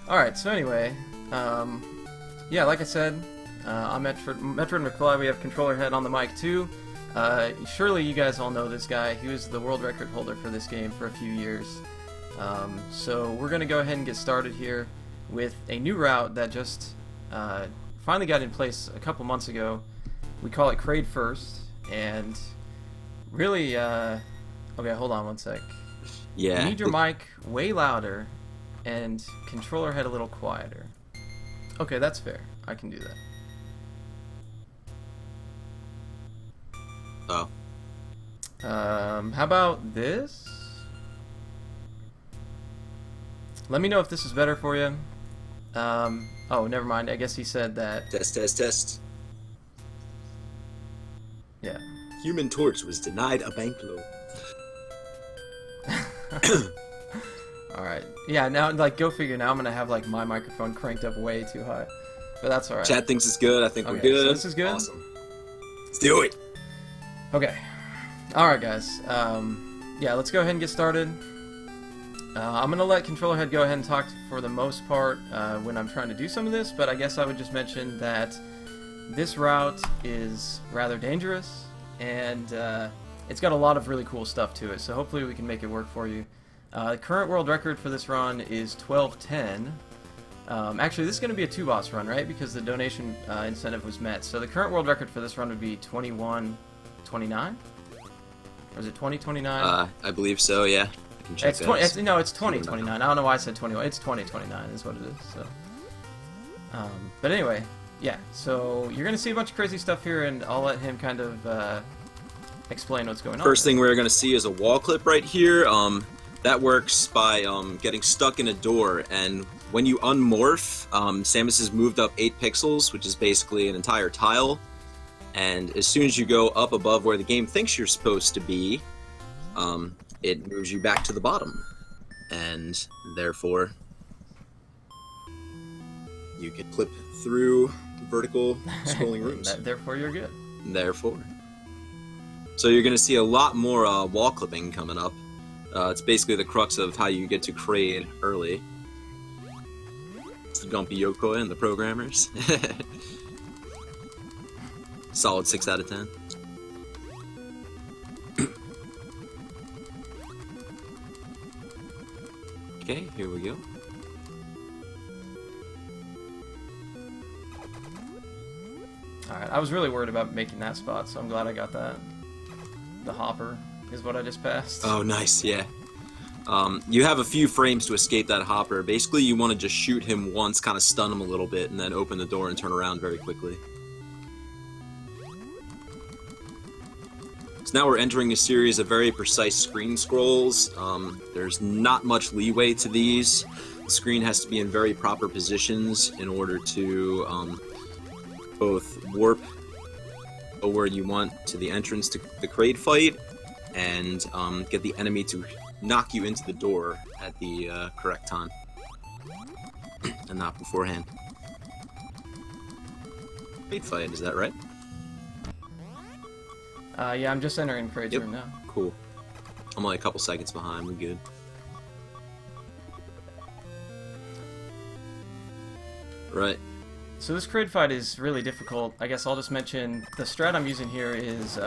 Alright, so anyway, yeah, like I said, I'm MetroidMcFly. We have ControllerHead on the mic too. Surely you guys all know this guy. He was the world record holder for this game for a few years. So we're going to go ahead and get started here with a new route that just finally got in place a couple months ago. We call it Kraid first, and really, okay, hold on one sec. Yeah. You need your mic way louder and ControllerHead a little quieter. Okay, that's fair. I can do that. Oh. How about this? Let me know if this is better for you. Oh, never mind. I guess he said that. Test. Yeah. Human Torch was denied a bank loan. Alright. Yeah, now, like, go figure. Now I'm gonna have, like, my microphone cranked up way too high. But that's alright. Chat thinks it's good. I think we're Okay, good. so this is good? Awesome. Let's do it. Okay. Alright, guys. Yeah, let's go ahead and get started. I'm going to let ControllerHead go ahead and talk for the most part when I'm trying to do some of this, but I guess I would just mention that this route is rather dangerous, and it's got a lot of really cool stuff to it, so hopefully we can make it work for you. The current world record for this run is 12:10. Actually, this is going to be a 2-boss run, right? Because the donation incentive was met. So the current world record for this run would be 21:29? Or is it 20:29? I believe so, yeah. I can check It's that. no, it's 20:29. I don't know why I said 21. It's 20:29 is what it is. So, but anyway, yeah. So you're gonna see a bunch of crazy stuff here, and I'll let him kind of explain what's going on. First thing we're going to see is a wall clip right here. That works by getting stuck in a door, and when you unmorph, Samus has moved up 8 pixels, which is basically an entire tile. And as soon as you go up above where the game thinks you're supposed to be, it moves you back to the bottom. And therefore, you can clip through vertical scrolling rooms. Therefore, you're good. Therefore. So you're going to see a lot more wall clipping coming up. It's basically the crux of how you get to Kraid early. It's the Gumpy Yokoi and the programmers. Solid 6 out of 10. Okay, here we go. Alright, I was really worried about making that spot, so I'm glad I got that. The hopper is what I just passed. Oh, nice, yeah. You have a few frames to escape that hopper. Basically, you want to just shoot him once, kind of stun him a little bit, and then open the door and turn around very quickly. So now we're entering a series of very precise screen scrolls. There's not much leeway to these. The screen has to be in very proper positions in order to both warp where you want to the entrance to the Kraid fight and get the enemy to knock you into the door at the correct time and not beforehand. Kraid fight, is that right? Yeah, I'm just entering Kraid's room now. Cool. I'm only a couple seconds behind. We're good. Right. So this Kraid fight is really difficult. I guess I'll just mention the strat I'm using here is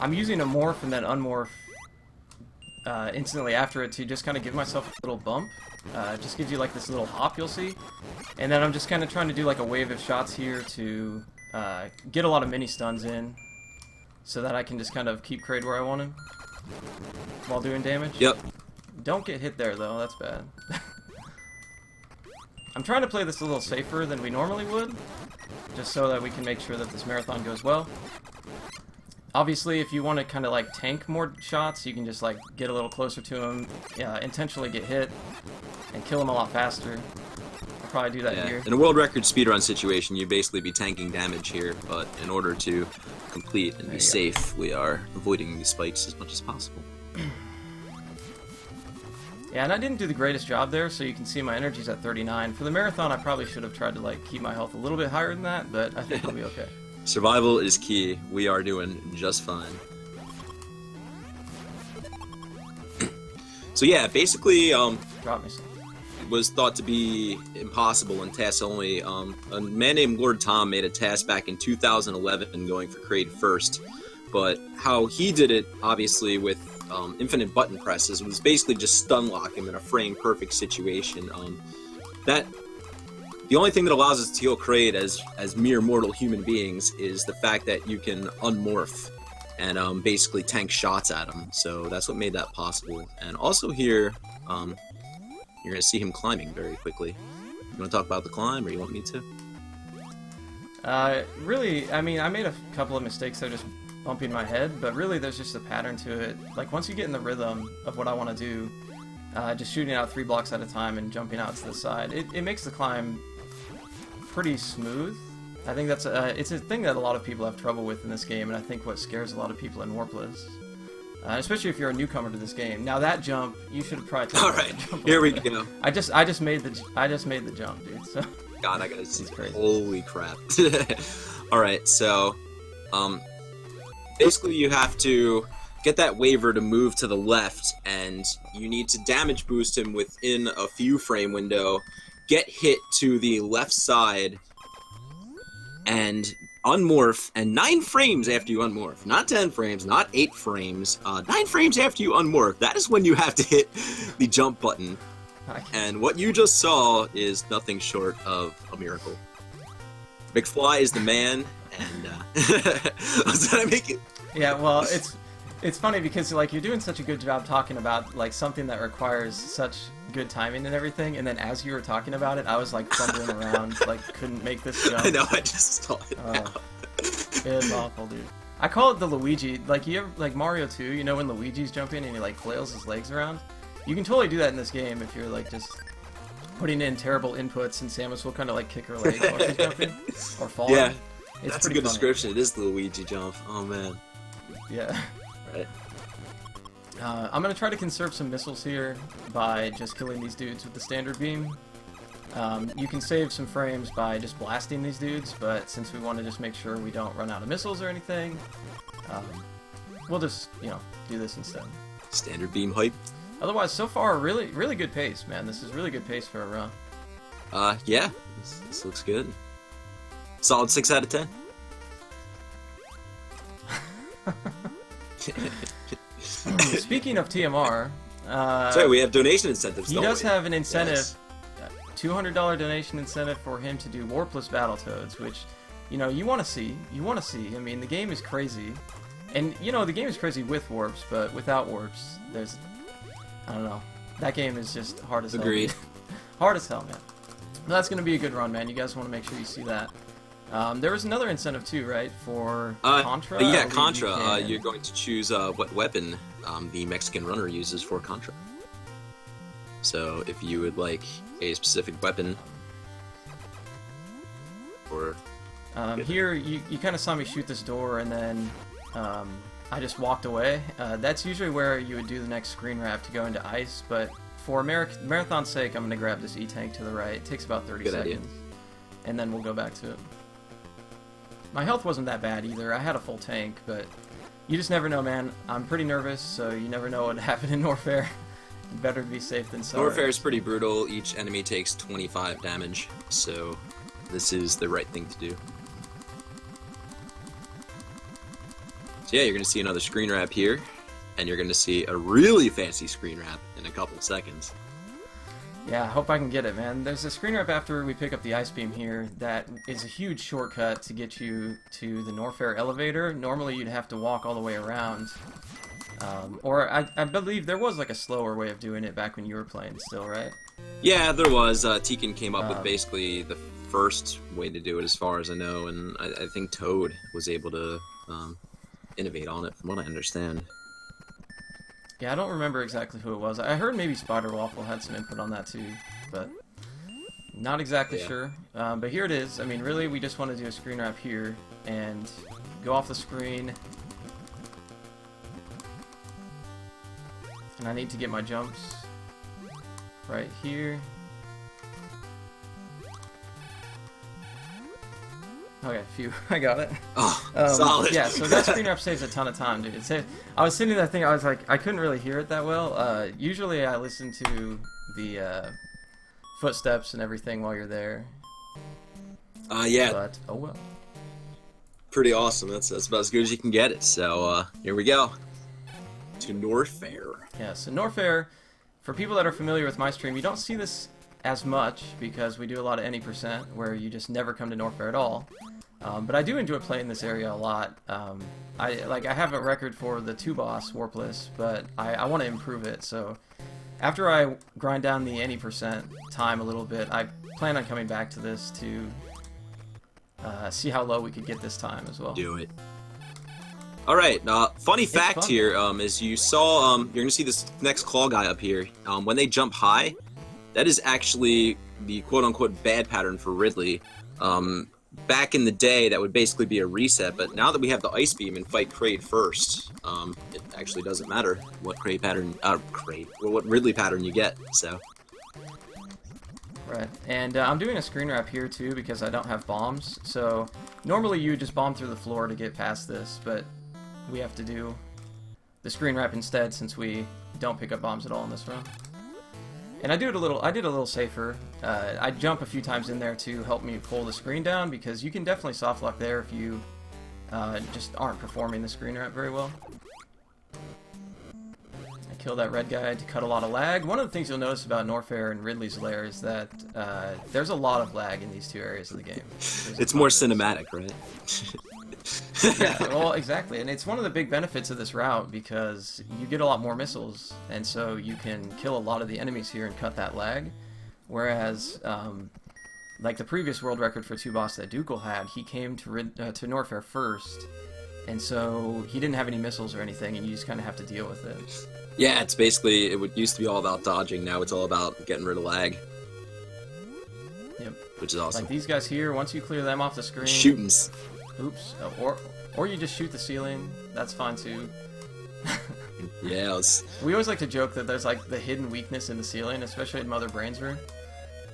I'm using a morph and then unmorph instantly after it to just kind of give myself a little bump. It just gives you like this little hop you'll see. And then I'm just kind of trying to do like a wave of shots here to get a lot of mini stuns in so that I can just kind of keep Kraid where I want him while doing damage. Yep. Don't get hit there though, that's bad. I'm trying to play this a little safer than we normally would, just so that we can make sure that this marathon goes well. Obviously, if you want to kind of like tank more shots, you can just like get a little closer to him, intentionally get hit, and kill him a lot faster. I'll probably do that here. In a world record speedrun situation, you'd basically be tanking damage here, but in order to complete and be safe, we are avoiding these spikes as much as possible. Yeah, and I didn't do the greatest job there, so you can see my energy's at 39. For the marathon, I probably should have tried to like keep my health a little bit higher than that, but I think I'll be okay. Survival is key. We are doing just fine. So yeah, basically, Drop me some. was thought to be impossible and task only. A man named Lord Tom made a task back in 2011 going for Kraid first, but how he did it, obviously with infinite button presses, was basically just stun lock him in a frame perfect situation. The only thing that allows us to heal Kraid as mere mortal human beings is the fact that you can unmorph and basically tank shots at him. So that's what made that possible. And also here, you're going to see him climbing very quickly. You want to talk about the climb, or you want me to? Really, I mean, I made a couple of mistakes there just bumping my head, but really there's just a pattern to it. Like, once you get in the rhythm of what I want to do, just shooting out 3 blocks at a time and jumping out to the side, it makes the climb pretty smooth. I think that's it's a thing that a lot of people have trouble with in this game, and I think what scares a lot of people in Warpless. Especially if you're a newcomer to this game. Now that jump, you should have probably. All right, here we go. I just made the jump, dude. So. God, I gotta see. Crazy. Holy crap! All right, so, basically you have to get that waiver to move to the left, and you need to damage boost him within a few frame window. Get hit to the left side, and unmorph, and 9 frames after you unmorph, not 10 frames, not 8 frames, 9 frames after you unmorph, that is when you have to hit the jump button. And what you just saw is nothing short of a miracle. McFly is the man, and did I make it? Yeah, well, it's funny because like you're doing such a good job talking about like something that requires such good timing and everything, and then as you were talking about it, I was like fumbling around, like couldn't make this jump. I know, I just saw it. It's awful, dude. I call it the Luigi. Like you ever, like Mario 2, you know when Luigi's jumping and he like flails his legs around? You can totally do that in this game if you're like just putting in terrible inputs, and Samus will kind of like kick her leg while she's jumping or fall. Yeah, it's that's a pretty good funny. description. It is the Luigi jump. Oh man. Yeah. Right. I'm gonna try to conserve some missiles here by just killing these dudes with the standard beam. You can save some frames by just blasting these dudes, but since we want to just make sure we don't run out of missiles or anything, we'll just, do this instead. Standard beam hype. Otherwise, so far, really, really good pace, man. This is really good pace for a run. Yeah, this looks good. Solid 6 out of 10. Speaking of TMR, sorry, we have donation incentives. He does have an incentive, yes. $200 donation incentive for him to do warpless Battletoads, which, you want to see. I mean, the game is crazy, and the game is crazy with warps, but without warps, I don't know. That game is just hard as hell. Agreed. Hard as hell, man. But that's gonna be a good run, man. You guys want to make sure you see that. There was another incentive too, right? For Contra? Yeah, Contra. You're going to choose what weapon the Mexican runner uses for Contra. So if you would like a specific weapon, or here you kind of saw me shoot this door, and then I just walked away. That's usually where you would do the next screen wrap to go into ice, but for marathon's sake, I'm going to grab this E-tank to the right. It takes about 30 seconds, and then we'll go back to it. My health wasn't that bad either. I had a full tank, but you just never know, man. I'm pretty nervous, so you never know what happened in Norfair. Better be safe than sorry. Norfair is pretty brutal. Each enemy takes 25 damage, so this is the right thing to do. So yeah, you're going to see another screen wrap here, and you're going to see a really fancy screen wrap in a couple of seconds. Yeah, I hope I can get it, man. There's a screen wrap after we pick up the ice beam here that is a huge shortcut to get you to the Norfair elevator. Normally you'd have to walk all the way around. Or I believe there was like a slower way of doing it back when you were playing still, right? Yeah, there was. Tekken came up with basically the first way to do it as far as I know, and I think Toad was able to innovate on it from what I understand. Yeah, I don't remember exactly who it was. I heard maybe Spider Waffle had some input on that too, but not exactly sure. But here it is. I mean, really, we just want to do a screen wrap here and go off the screen. And I need to get my jumps right here. Okay, phew, I got it. Oh, solid. Yeah, so that screen wrap saves a ton of time, dude. I was sitting there, I was like, I couldn't really hear it that well. Usually I listen to the footsteps and everything while you're there. Yeah. But oh well. Pretty awesome. That's about as good as you can get it. So here we go. To Norfair. Yeah, so Norfair, for people that are familiar with my stream, you don't see this as much because we do a lot of any percent where you just never come to Norfair at all. But I do enjoy playing this area a lot. I have a record for the 2-boss Warpless, but I want to improve it. So after I grind down the any percent time a little bit, I plan on coming back to this to see how low we could get this time as well. Do it. All right. Funny fact here is you saw you're gonna see this next claw guy up here. When they jump high, that is actually the quote-unquote bad pattern for Ridley. Back in the day, that would basically be a reset, but now that we have the Ice Beam and fight Kraid first, it actually doesn't matter what what Ridley pattern you get, so. Right, and I'm doing a screen wrap here too because I don't have bombs, so normally you just bomb through the floor to get past this, but we have to do the screen wrap instead since we don't pick up bombs at all in this run. And I did a little safer. I jump a few times in there to help me pull the screen down because you can definitely soft lock there if you just aren't performing the screen wrap very well. I killed that red guy to cut a lot of lag. One of the things you'll notice about Norfair and Ridley's lair is that there's a lot of lag in these two areas of the game. It's more cinematic, right? Yeah, well, exactly, and it's one of the big benefits of this route because you get a lot more missiles, and so you can kill a lot of the enemies here and cut that lag. Whereas, like the previous world record for 2-boss that Dukel had, he came to Norfair first, and so he didn't have any missiles or anything, and you just kind of have to deal with it. Yeah, it's basically, it used to be all about dodging, now it's all about getting rid of lag. Yep. Which is awesome. Like these guys here, once you clear them off the screen... Shootings. Oops. Or you just shoot the ceiling. That's fine too. Yeah, we always like to joke that there's like the hidden weakness in the ceiling, especially in Mother Brain's room.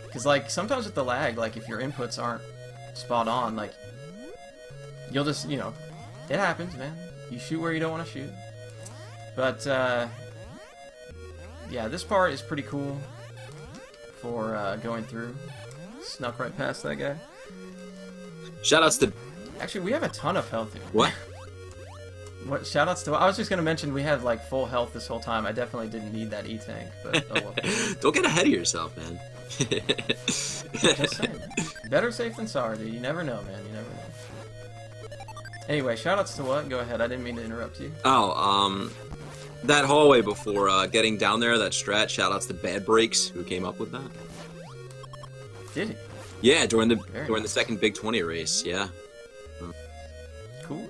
Because like sometimes with the lag, like if your inputs aren't spot on, like you'll just, you know, it happens, man. You shoot where you don't want to shoot. But yeah, this part is pretty cool for going through. Snuck right past that guy. Shoutouts to... Actually, we have a ton of health here. What? What? Shoutouts to... I was just going to mention we had, like, full health this whole time. I definitely didn't need that E-tank, but oh well. Don't get ahead of yourself, man. Just saying. Better safe than sorry, dude. You never know, man. You never know. Anyway, shoutouts to what? Go ahead. I didn't mean to interrupt you. Oh, that hallway before getting down there, that strat, shoutouts to Bad Breaks, who came up with that. Did he? Yeah, during the second Big 20 race, yeah. Cool.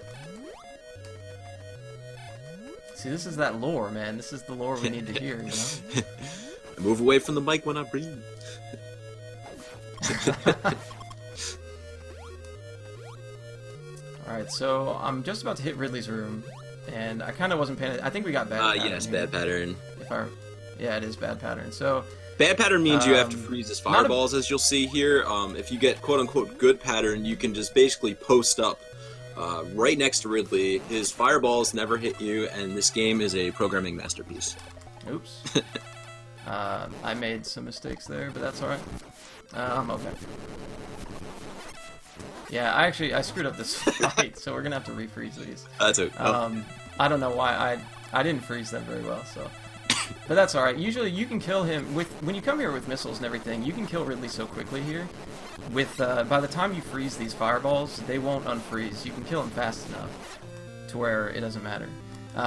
See, this is that lore, man. This is the lore we need to hear, you know? I move away from the mic when I breathe. Alright, so I'm just about to hit Ridley's room, and I kind of wasn't paying attention. I think we got bad pattern. Yes, here. bad pattern. Yeah, it is bad pattern. So bad pattern means you have to freeze his fireballs, as you'll see here. If you get quote-unquote good pattern, you can just basically post up right next to Ridley. His fireballs never hit you, and this game is a programming masterpiece. Oops. I made some mistakes there, but that's alright. Okay. Yeah, I screwed up this fight, so we're gonna have to refreeze these. That's okay. I don't know why I didn't freeze them very well, so. But that's alright. Usually you can kill him when you come here with missiles and everything, you can kill Ridley so quickly here. By the time you freeze these fireballs, they won't unfreeze. You can kill him fast enough to where it doesn't matter.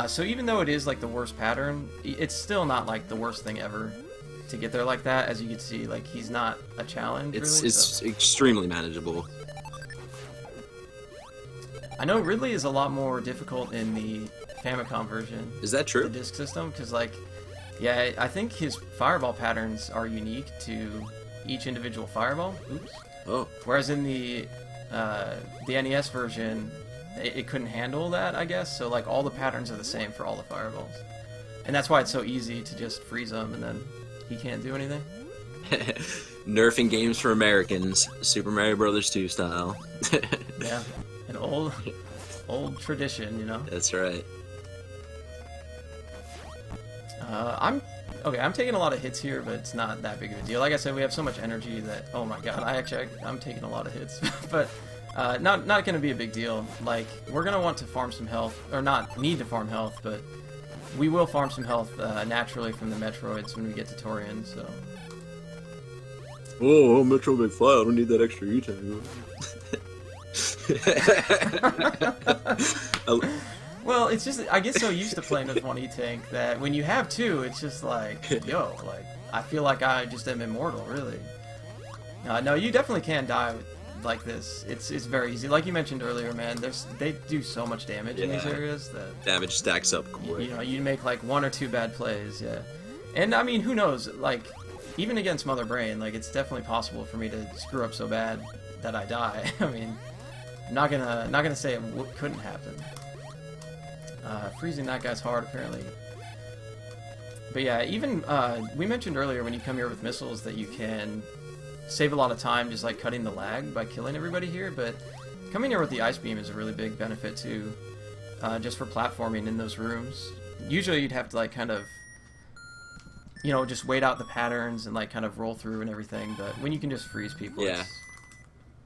So even though it is like the worst pattern, it's still not like the worst thing ever to get there like that. As you can see, like he's not a challenge. It's extremely manageable. I know Ridley is a lot more difficult in the Famicom version. Is that true? The disc system, because like, yeah, I think his fireball patterns are unique to each individual fireball. Oops. Oh. Whereas in the NES version, it couldn't handle that, I guess. So like all the patterns are the same for all the fireballs, and that's why it's so easy to just freeze them and then he can't do anything. Nerfing games for Americans, Super Mario Brothers 2 style. Yeah, an old tradition, you know. That's right. Okay, I'm taking a lot of hits here, but it's not that big of a deal. Like I said, we have so much energy that, oh my god, I'm taking a lot of hits. But not going to be a big deal. Like, we're going to want to farm some health, or not need to farm health, but we will farm some health naturally from the Metroids when we get to Tourian, so... Oh, MetroidMcFly, I don't need that extra E-Tang. Well, it's just, I get so used to playing with one E-Tank that when you have two, it's just like, yo, like, I feel like I just am immortal, really. No, you definitely can die like this. It's very easy. Like you mentioned earlier, man, they do so much damage in these areas that... Damage stacks up quick. You know, you make like 1 or 2 bad plays, yeah. And, I mean, who knows, like, even against Mother Brain, like, it's definitely possible for me to screw up so bad that I die. I mean, I'm not gonna say it couldn't happen. Freezing that guy's hard, apparently. But yeah, even, we mentioned earlier when you come here with missiles that you can save a lot of time just, like, cutting the lag by killing everybody here, but coming here with the Ice Beam is a really big benefit, too, just for platforming in those rooms. Usually you'd have to, like, kind of, you know, just wait out the patterns and, like, kind of roll through and everything, but when you can just freeze people, it's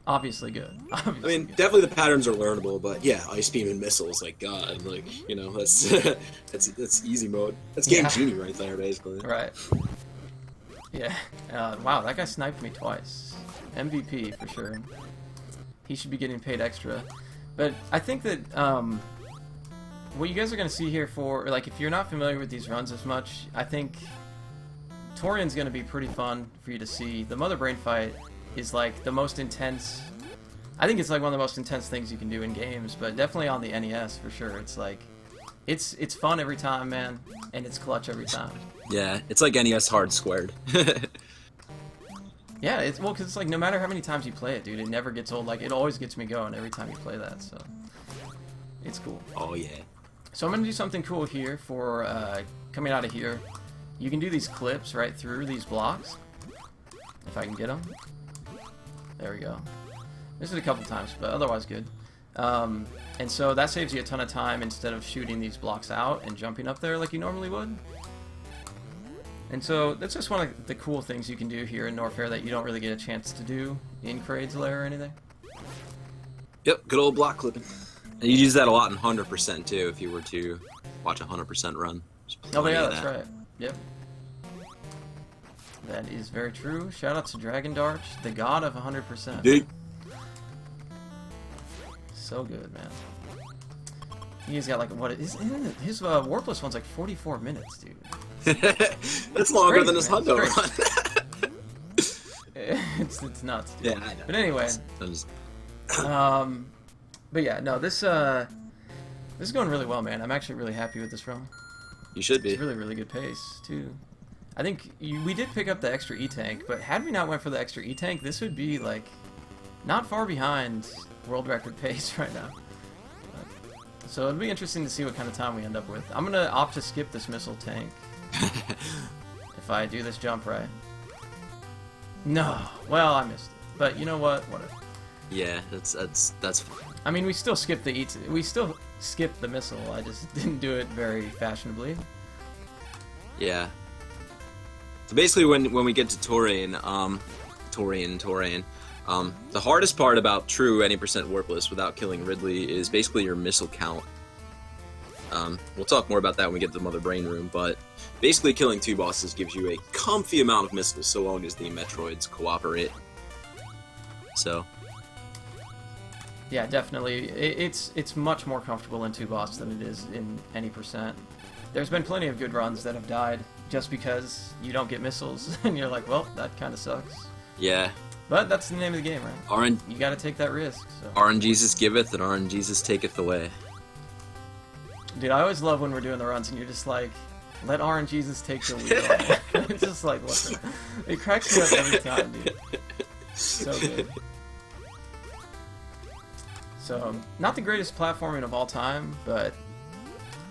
obviously good. Obviously I mean, good. definitely the patterns are learnable, but yeah, Ice Beam and missiles, like, God, like, you know, that's that's easy mode. That's Game Genie right there, basically. Right. Yeah. Wow, that guy sniped me twice. MVP, for sure. He should be getting paid extra. But I think that, what you guys are going to see here for, like, if you're not familiar with these runs as much, I think Tourian's going to be pretty fun for you to see. The Mother Brain fight is, like, the most intense... I think it's, like, one of the most intense things you can do in games, but definitely on the NES, for sure. It's, like... It's fun every time, man, and it's clutch every time. Yeah, it's like NES hard squared. Yeah, it's, well, because it's, like, no matter how many times you play it, dude, it never gets old. Like, it always gets me going every time you play that, so... It's cool. Oh, yeah. So I'm going to do something cool here for, coming out of here. You can do these clips right through these blocks. If I can get them. There we go. This is a couple times, but otherwise good. And so that saves you a ton of time instead of shooting these blocks out and jumping up there like you normally would. And so that's just one of the cool things you can do here in Norfair that you don't really get a chance to do in Kraid's Lair or anything. Yep, good old block clipping. And you use that a lot in 100% too, if you were to watch a 100% run. Oh yeah, that's right. Yep. That is very true. Shout out to Dragon Darch, the god of 100%. Dude. So good, man. He's got like, what is his warpless one's like 44 minutes, dude. That's longer crazy, than his man. Hundo run. it's nuts, dude. Yeah, I know. But anyway, but yeah, no, this is going really well, man. I'm actually really happy with this run. You should be. It's really, really good pace too. I think we did pick up the extra E-Tank, but had we not went for the extra E-Tank, this would be like not far behind world record pace right now. So it'll be interesting to see what kind of time we end up with. I'm gonna opt to skip this missile tank if I do this jump right. No, well I missed it, but you know what? Whatever. Yeah, that's fine. I mean, we still skipped the missile. I just didn't do it very fashionably. Yeah. So basically, when we get to Tourian, the hardest part about true any percent warpless without killing Ridley is basically your missile count. We'll talk more about that when we get to the Mother Brain room, but basically killing 2 bosses gives you a comfy amount of missiles so long as the Metroids cooperate. So. Yeah, definitely. It's much more comfortable in 2 boss than it is in any percent. There's been plenty of good runs that have died just because you don't get missiles, and you're like, well, that kind of sucks. Yeah. But that's the name of the game, right? You gotta take that risk. So. RNGesus giveth, and RNGesus taketh away. Dude, I always love when we're doing the runs, and you're just like, let RNGesus take the wheel. It's just like, what the... It cracks me up every time, dude. So good. So, not the greatest platforming of all time, but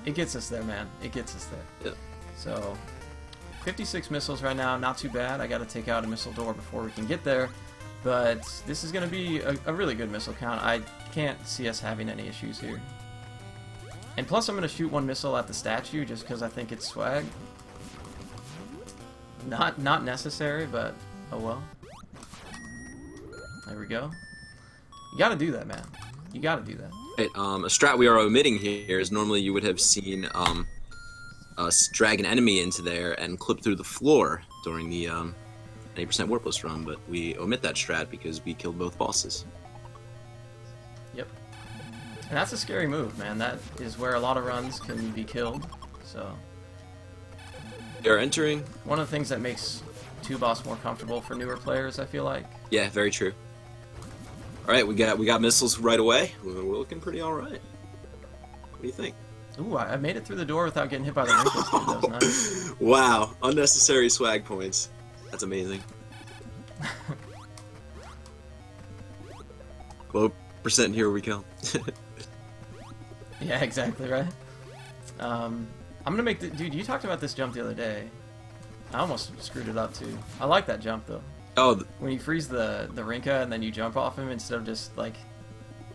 it gets us there, man. It gets us there. Yeah. So, 56 missiles right now, not too bad. I gotta take out a missile door before we can get there. But this is gonna be a really good missile count. I can't see us having any issues here. And plus I'm gonna shoot 1 missile at the statue just because I think it's swag. Not necessary, but oh well. There we go. You gotta do that, man. You gotta do that. Right, a strat we are omitting here is normally you would have seen us drag an enemy into there and clip through the floor during the 80% warpless run, but we omit that strat because we killed both bosses. Yep. And that's a scary move, man. That is where a lot of runs can be killed. So They're entering. one of the things that makes 2-boss more comfortable for newer players, I feel like. Yeah, very true. All right, we got missiles right away. We're looking pretty all right. What do you think? Ooh, I made it through the door without getting hit by the wrinkles, dude. That was nice. Wow, unnecessary swag points. That's amazing. What percent here we go? Yeah, exactly, right? I'm gonna make the... Dude, you talked about this jump the other day. I almost screwed it up, too. I like that jump, though. Oh, When you freeze the Rinka and then you jump off him instead of just, like,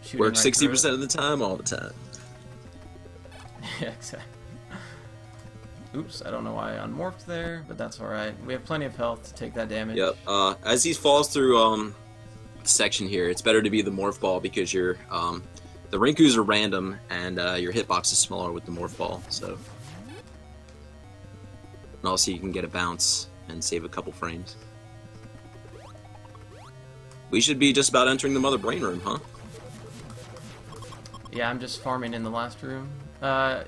shooting works right 60% of the time, all the time. Yeah, exactly. Oops, I don't know why I unmorphed there, but that's alright. We have plenty of health to take that damage. Yep. As he falls through the section here, it's better to be the morph ball because your the Rinkus are random and your hitbox is smaller with the morph ball. So, and also you can get a bounce and save a couple frames. We should be just about entering the mother brain room, huh? Yeah, I'm just farming in the last room.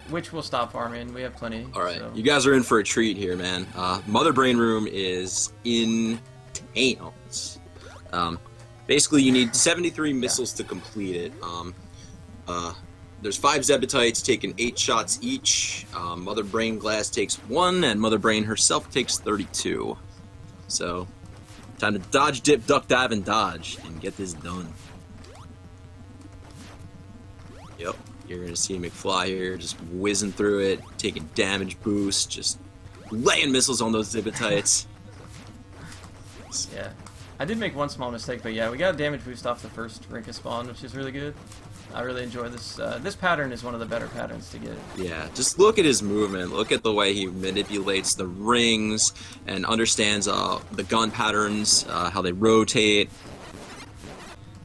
Which we'll stop farming. We have plenty. All right, so. you guys are in for a treat here, man. Mother brain room is intense. Basically, you need 73 missiles to complete it. There's 5 Zebatites taking 8 shots each. Mother Brain Glass takes 1, and Mother Brain herself takes 32. So, time to dodge, dip, duck, dive, and dodge, and get this done. Yep, you're gonna see McFly here, just whizzing through it, taking damage boost, just laying missiles on those Zebatites. Yeah. I did make one small mistake, but yeah, we got a damage boost off the first Rinka spawn, which is really good. I really enjoy this. This pattern is one of the better patterns to get. Yeah, just look at his movement. Look at the way he manipulates the rings and understands the gun patterns, how they rotate,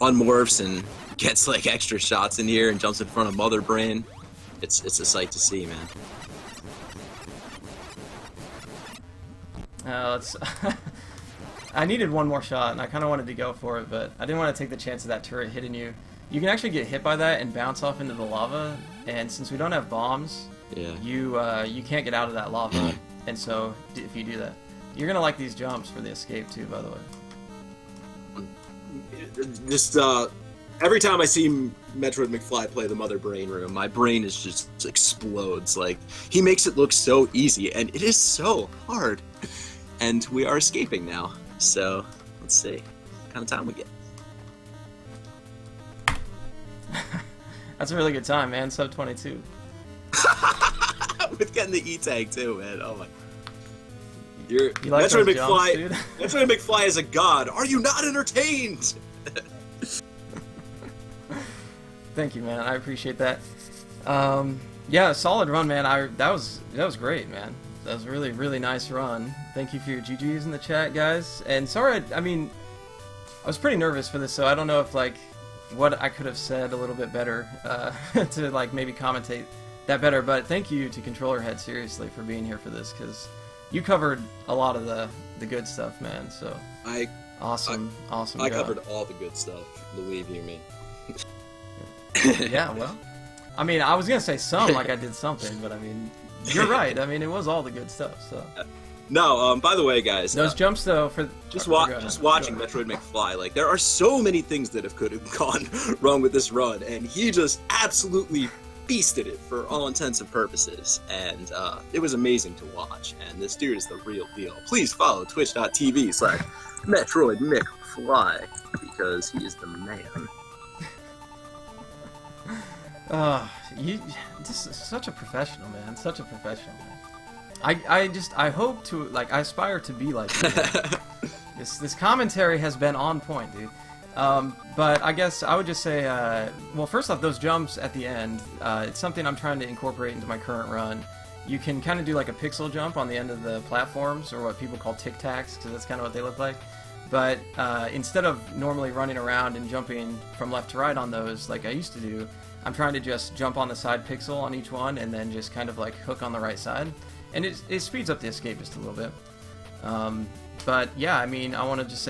unmorphs, and gets like extra shots in here and jumps in front of Mother Brain. It's a sight to see, man. Let's. I needed one more shot, and I kind of wanted to go for it, but I didn't want to take the chance of that turret hitting you. You can actually get hit by that and bounce off into the lava, and since we don't have bombs, Yeah. you can't get out of that lava, and so if you do that, you're gonna like these jumps for the escape too, by the way. Just every time I see MetroidMcFly play the Mother Brain Room, my brain is just explodes. Like, he makes it look so easy, and it is so hard. And we are escaping now, so let's see what kind of time we get. That's a really good time, man. Sub 22. With getting the E-tag too, man. Oh my. You're You like those jumps, dude? MetroidMcFly is a god. Are you not entertained? Thank you, man. I appreciate that. Yeah, solid run, man. That was great, man. That was a really, really nice run. Thank you for your GGs in the chat, guys. And sorry, I mean, I was pretty nervous for this, so I don't know if, like, what I could have said a little bit better to, like, maybe commentate that better. But thank you to ControllerHead, seriously, for being here for this, because you covered a lot of the good stuff, man. So awesome job. I covered all the good stuff, believe you me. Yeah, well, I mean, I was gonna say some, like I did something, but I mean, you're right. I mean, it was all the good stuff. So no, by the way, guys, those jumps though, for just watching MetroidMcFly, like, there are so many things that could have gone wrong with this run, and he just absolutely beasted it for all intents and purposes, and it was amazing to watch. And this dude is the real deal. Please follow twitch.tv/MetroidMcFly because he is the man. This is such a professional, man. Such a professional, man. I hope to, like, I aspire to be like you. This commentary has been on point, dude. But I guess I would just say, well, first off, those jumps at the end, it's something I'm trying to incorporate into my current run. you can kind of do like a pixel jump on the end of the platforms, or what people call tic-tacs, because that's kind of what they look like. But instead of normally running around and jumping from left to right on those like I used to do, I'm trying to just jump on the side pixel on each one and then just kind of like hook on the right side. And it speeds up the escape just a little bit. But yeah, I mean, I want to just say